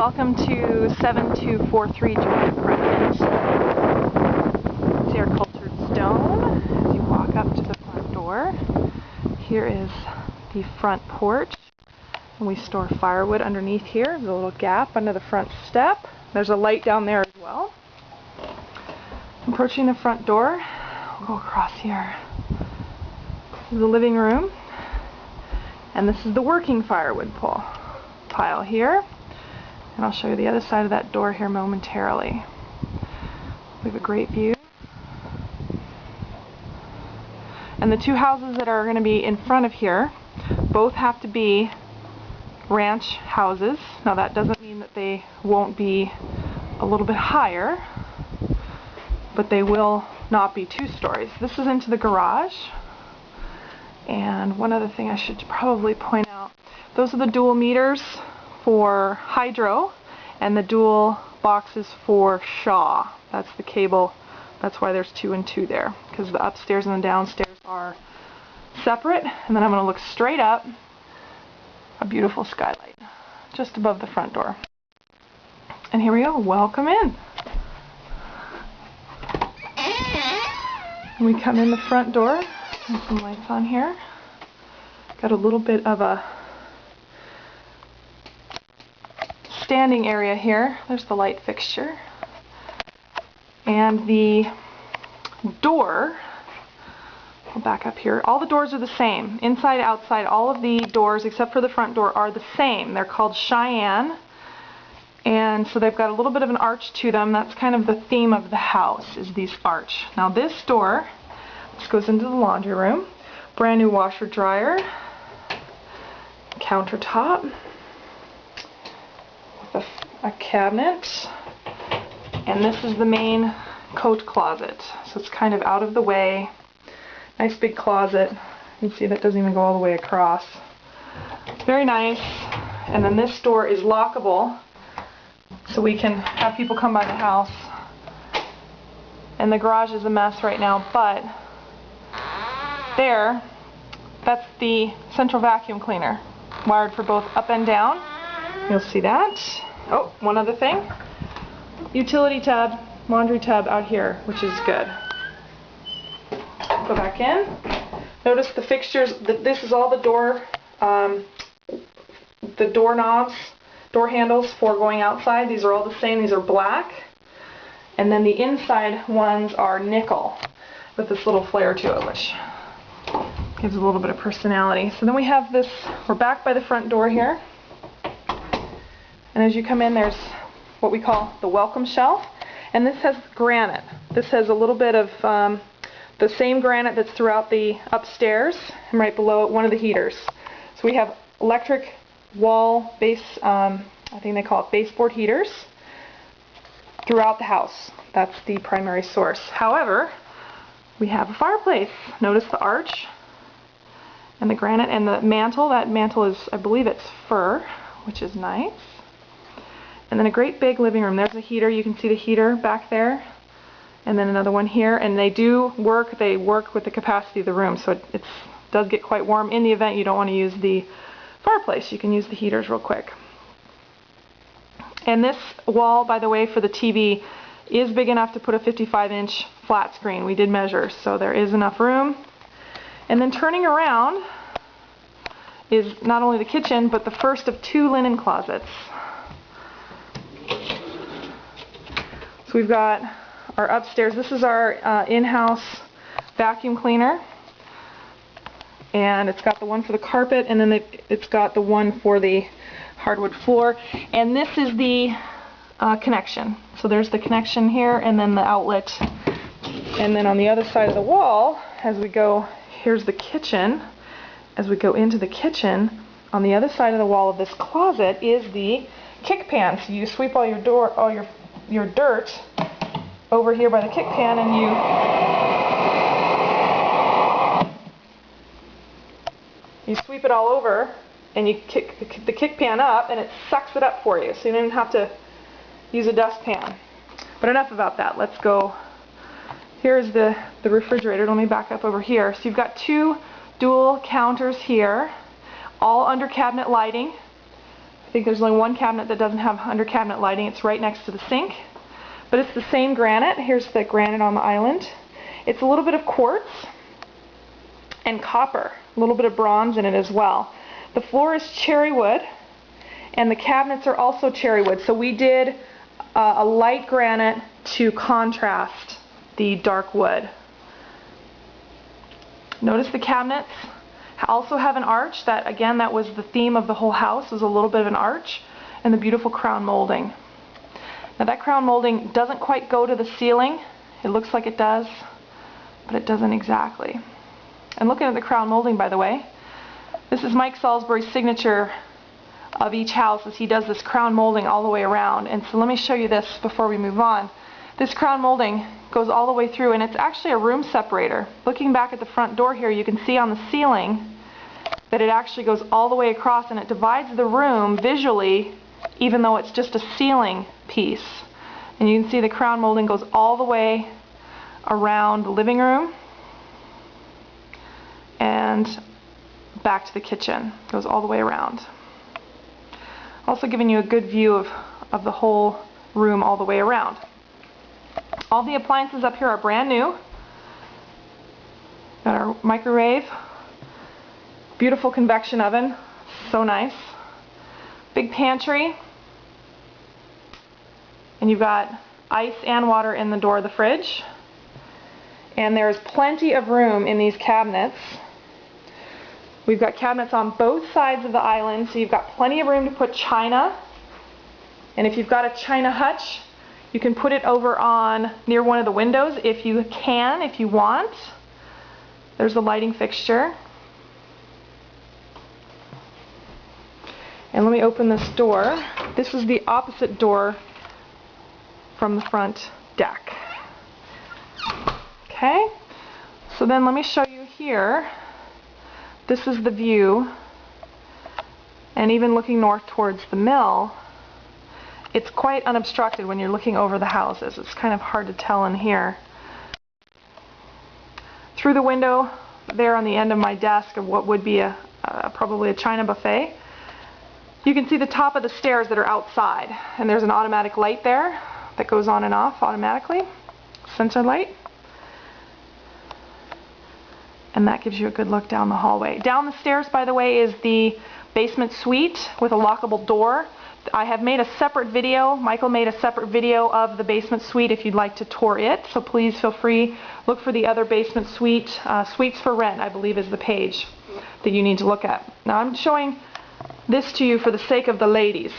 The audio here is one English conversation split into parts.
Welcome to 7243 Georgia Crescent. See our cultured stone as you walk up to the front door. Here is the front porch, and we store firewood underneath here. There's a little gap under the front step. There's a light down there as well. Approaching the front door, we'll go across here. This is the living room, and this is the working firewood pile here. And I'll show you the other side of that door here momentarily. We have a great view. And the two houses that are going to be in front of here both have to be ranch houses. Now that doesn't mean that they won't be a little bit higher, but they will not be 2 stories. This is into the garage. And one other thing I should probably point out, those are the dual meters for hydro and the dual boxes for Shaw. That's the cable. That's why there's 2 and 2 there, because the upstairs and the downstairs are separate. And then I'm going to look straight up, a beautiful skylight just above the front door. And here we go. Welcome in. And we come in the front door. Turn some lights on here. Got a little bit of a standing area here. There's the light fixture. And the door, I'll back up here. All the doors are the same. Inside, outside, all of the doors except for the front door are the same. They're called Cheyenne. And so they've got a little bit of an arch to them. That's kind of the theme of the house, is these arch. Now this door, this goes into the laundry room. Brand new washer dryer, countertop, with a cabinet, and this is the main coat closet. So it's kind of out of the way. Nice big closet. You can see that doesn't even go all the way across. Very nice. And then this door is lockable, so we can have people come by the house. And the garage is a mess right now, but there, that's the central vacuum cleaner, wired for both up and down. You'll see that. Oh, one other thing. Utility tub, laundry tub out here, which is good. Go back in. Notice the fixtures. This is all the doorknobs, door handles for going outside. These are all the same. These are black. And then the inside ones are nickel with this little flare to it, which gives a little bit of personality. So then we have this, we're back by the front door here. And as you come in, there's what we call the welcome shelf. And this has granite. This has a little bit of the same granite that's throughout the upstairs, and right below it, one of the heaters. So we have electric wall base, I think they call it baseboard heaters, throughout the house. That's the primary source. However, we have a fireplace. Notice the arch and the granite and the mantle. That mantle is, I believe it's fir, which is nice. And then a great big living room. There's a heater. You can see the heater back there. And then another one here. And they work with the capacity of the room. So it does get quite warm. In the event you don't want to use the fireplace, you can use the heaters real quick. And this wall, by the way, for the TV is big enough to put a 55-inch flat screen. We did measure, so there is enough room. And then turning around is not only the kitchen, but the first of 2 linen closets. So we've got our upstairs. This is our in-house vacuum cleaner. And it's got the one for the carpet, and then it's got the one for the hardwood floor. And this is the connection. So there's the connection here, and then the outlet. And then on the other side of the wall, as we go, here's the kitchen. As we go into the kitchen, on the other side of the wall of this closet is the kick pan. So you sweep all your dirt over here by the kick pan, and you sweep it all over, and you kick the kick pan up, and it sucks it up for you, so you don't even have to use a dustpan. But enough about that. Let's go. Here's the refrigerator. Let me back up over here. So you've got 2 dual counters here, all under cabinet lighting. I think there's only one cabinet that doesn't have under cabinet lighting. It's right next to the sink. But it's the same granite. Here's the granite on the island. It's a little bit of quartz and copper, a little bit of bronze in it as well. The floor is cherry wood, and the cabinets are also cherry wood. So we did a light granite to contrast the dark wood. Notice the cabinets also have an arch. That, again, that was the theme of the whole house, was a little bit of an arch, and the beautiful crown molding. Now that crown molding doesn't quite go to the ceiling. It looks like it does, but it doesn't exactly. And looking at the crown molding, by the way, this is Mike Salisbury's signature of each house, as he does this crown molding all the way around. And so let me show you this before we move on. This crown molding goes all the way through, and it's actually a room separator. Looking back at the front door here, you can see on the ceiling that it actually goes all the way across, and it divides the room visually, even though it's just a ceiling piece. And you can see the crown molding goes all the way around the living room and back to the kitchen. It goes all the way around. Also giving you a good view of the whole room all the way around. All the appliances up here are brand new. Got our microwave, beautiful convection oven, so nice. Big pantry, and you've got ice and water in the door of the fridge. And there's plenty of room in these cabinets. We've got cabinets on both sides of the island, so you've got plenty of room to put china. And if you've got a china hutch, you can put it over on near one of the windows if you want. There's the lighting fixture. And let me open this door. This is the opposite door from the front deck. Okay, so then let me show you here. This is the view, and even looking north towards the mill, it's quite unobstructed when you're looking over the houses. It's kind of hard to tell in here. Through the window there on the end of my desk of what would be probably a china buffet, you can see the top of the stairs that are outside, and there's an automatic light there that goes on and off automatically, sensor light. And that gives you a good look down the hallway. Down the stairs, by the way, is the basement suite with a lockable door. I have made a separate video. Michael made a separate video of the basement suite if you'd like to tour it. So please feel free, look for the other basement suite. Suites for Rent, I believe, is the page that you need to look at. Now I'm showing this to you for the sake of the ladies.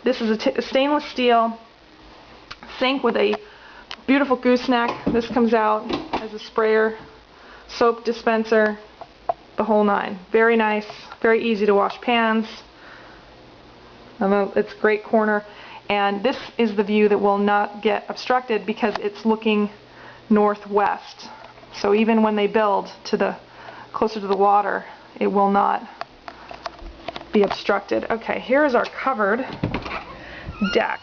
This is a stainless steel sink with a beautiful gooseneck. This comes out as a sprayer, soap dispenser, the whole nine. Very nice, very easy to wash pans. It's a great corner, and this is the view that will not get obstructed because it's looking northwest. So even when they build to closer to the water, it will not be obstructed. Okay, here's our covered deck.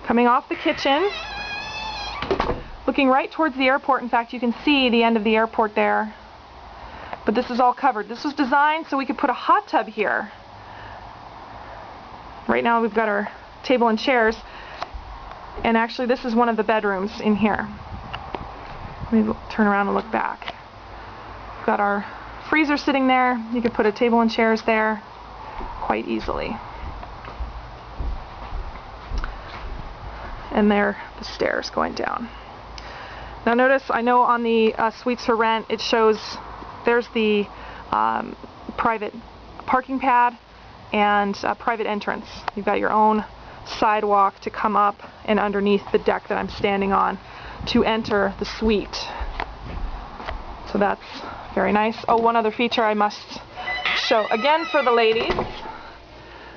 Coming off the kitchen, looking right towards the airport. In fact, you can see the end of the airport there. But this is all covered. This was designed so we could put a hot tub here. Right now we've got our table and chairs, and actually this is one of the bedrooms in here. Let me turn around and look back. We've got our freezer sitting there. You could put a table and chairs there quite easily. And there, the stairs going down. Now notice, I know on the Suites for Rent it shows there's the private parking pad and private entrance. You've got your own sidewalk to come up and underneath the deck that I'm standing on to enter the suite. So that's very nice. Oh, one other feature I must show again for the ladies.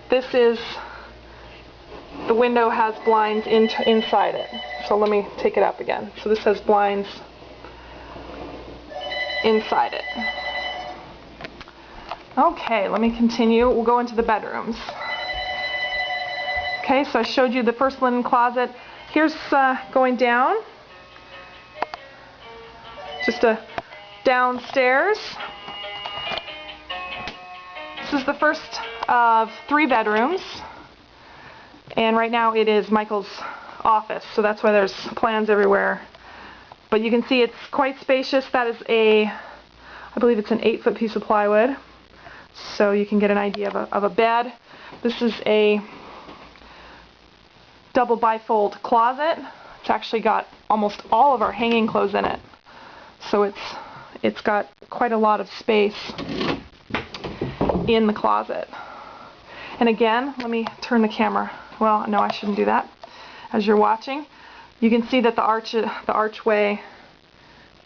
This is, the window has blinds inside it. So let me take it up again. So this has blinds inside it. Okay, let me continue. We'll go into the bedrooms. Okay, so I showed you the first linen closet. Here's going down. Just a downstairs. This is the first of 3 bedrooms, and right now it is Michael's office, so that's why there's plans everywhere. But you can see it's quite spacious. That is I believe it's an 8-foot piece of plywood, so you can get an idea of a bed. This is a double bifold closet. It's actually got almost all of our hanging clothes in it, so it's got quite a lot of space in the closet. And again, let me turn the camera. Well, no, I shouldn't do that. As you're watching, you can see that the archway,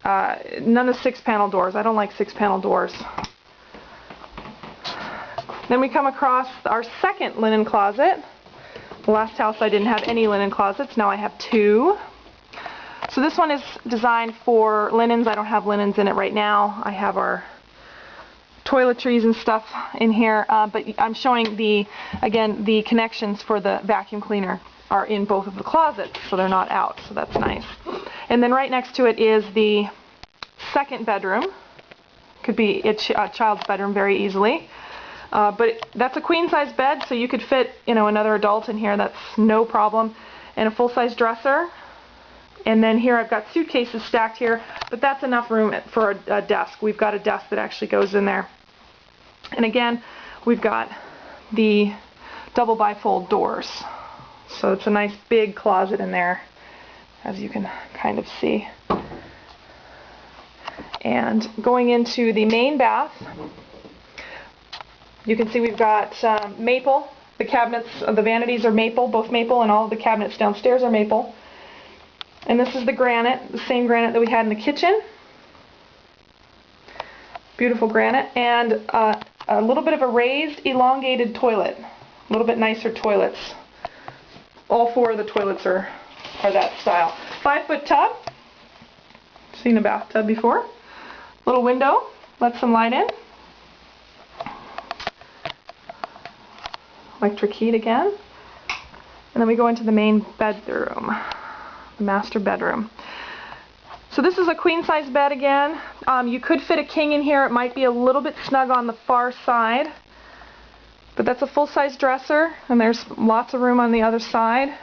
none of 6-panel doors. I don't like 6-panel doors. Then we come across our second linen closet. The last house I didn't have any linen closets. Now I have 2. So this one is designed for linens. I don't have linens in it right now. I have our toiletries and stuff in here, but I'm showing again the connections for the vacuum cleaner are in both of the closets, so they're not out, so that's nice. And then right next to it is the second bedroom. Could be a child's bedroom very easily, but that's a queen size bed, so you could fit, you know, another adult in here. That's no problem. And a full-size dresser. And then here I've got suitcases stacked here, but that's enough room for a desk. We've got a desk that actually goes in there. And again, we've got the double bifold doors. So it's a nice big closet in there, as you can kind of see. And going into the main bath, you can see we've got maple. The cabinets, the vanities are maple, both maple, and all of the cabinets downstairs are maple. And this is the granite, the same granite that we had in the kitchen. Beautiful granite. And a little bit of a raised, elongated toilet. A little bit nicer toilets. All 4 of the toilets are that style. 5-foot tub. Seen a bathtub before. Little window, let some light in. Electric heat again. And then we go into the main bedroom. The master bedroom. So this is a queen size bed again. You could fit a king in here. It might be a little bit snug on the far side, but that's a full-size dresser, and there's lots of room on the other side,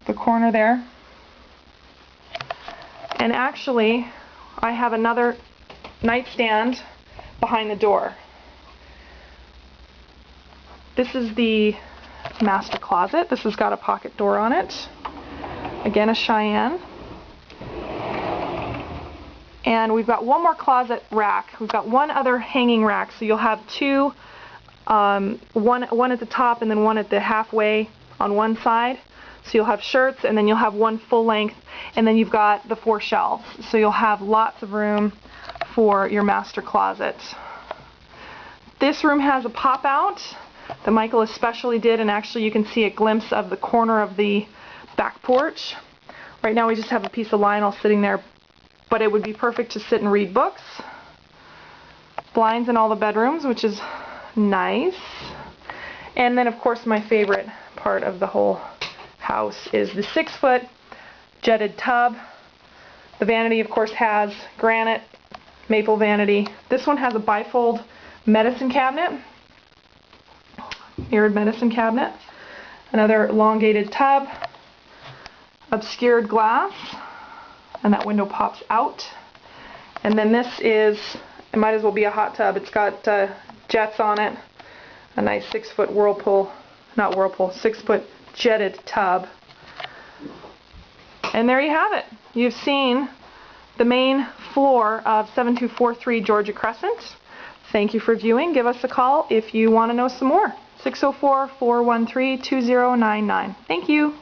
the corner there. And actually I have another nightstand behind the door. This is the master closet. This has got a pocket door on it. Again, a Cheyenne. And we've got one more closet rack. We've got one other hanging rack, so you'll have 2, one at the top and then one at the halfway on one side. So you'll have shirts, and then you'll have one full length, and then you've got the 4 shelves. So you'll have lots of room for your master closet. This room has a pop out that Michael especially did, and actually you can see a glimpse of the corner of the back porch. Right now we just have a piece of vinyl sitting there, but it would be perfect to sit and read books. Blinds in all the bedrooms, which is nice. And then of course my favorite part of the whole house is the 6-foot jetted tub. The vanity of course has granite, maple vanity. This one has a bifold medicine cabinet, mirrored medicine cabinet. Another elongated tub, obscured glass, and that window pops out. And then this is, it might as well be a hot tub. It's got jets on it, a nice 6-foot whirlpool, not whirlpool, 6-foot jetted tub. And there you have it. You've seen the main floor of 7243 Georgia Crescent. Thank you for viewing. Give us a call if you want to know some more. 604-413-2099. Thank you.